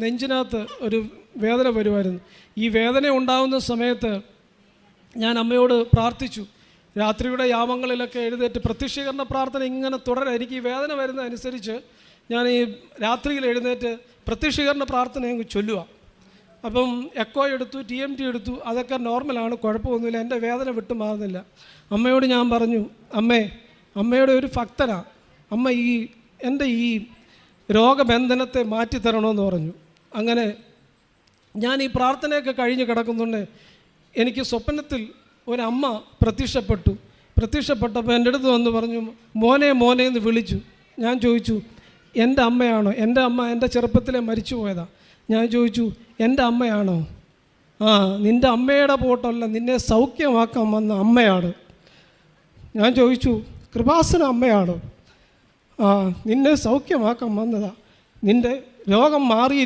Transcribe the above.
നെഞ്ചിനകത്ത് ഒരു വേദന വരുമായിരുന്നു. ഈ വേദന ഉണ്ടാകുന്ന സമയത്ത് ഞാൻ അമ്മയോട് പ്രാർത്ഥിച്ചു. രാത്രിയുടെ യാമങ്ങളിലൊക്കെ എഴുന്നേറ്റ് പ്രത്യക്ഷീകരണ പ്രാർത്ഥന ഇങ്ങനെ തുടരാൻ എനിക്ക് ഈ വേദന വരുന്നതനുസരിച്ച് ഞാൻ ഈ രാത്രിയിൽ എഴുന്നേറ്റ് പ്രത്യക്ഷീകരണ പ്രാർത്ഥന അങ്ങ് ചൊല്ലുക. അപ്പം എക്കോ എടുത്തു, TMT എടുത്തു, അതൊക്കെ നോർമലാണ്, കുഴപ്പമൊന്നുമില്ല, എൻ്റെ വേദന വിട്ടു മാറുന്നില്ല. അമ്മയോട് ഞാൻ പറഞ്ഞു, അമ്മയുടെ ഒരു ഭക്തനാണ്, അമ്മ എൻ്റെ ഈ രോഗബന്ധനത്തെ മാറ്റിത്തരണമെന്ന് പറഞ്ഞു. അങ്ങനെ ഞാൻ ഈ പ്രാർത്ഥനയൊക്കെ കഴിഞ്ഞ് കിടക്കുന്നുണ്ട്. എനിക്ക് സ്വപ്നത്തിൽ ഒരമ്മ പ്രത്യക്ഷപ്പെട്ടപ്പോൾ എൻ്റെ അടുത്ത് വന്ന് പറഞ്ഞു, മോനെ മോനെ എന്ന് വിളിച്ചു. ഞാൻ ചോദിച്ചു, എൻ്റെ അമ്മയാണോ? എൻ്റെ അമ്മ എൻ്റെ ചെറുപ്പത്തിലെ മരിച്ചു പോയതാണ്. ഞാൻ ചോദിച്ചു, എൻ്റെ അമ്മയാണോ? നിൻ്റെ അമ്മയുടെ പോട്ടല്ല, നിന്നെ സൗഖ്യമാക്കാൻ വന്ന അമ്മയാണ്. ഞാൻ ചോദിച്ചു, കൃപാസന അമ്മയാണോ? നിന്നെ സൗഖ്യമാക്കാൻ വന്നതാ, നിൻ്റെ രോഗം മാറി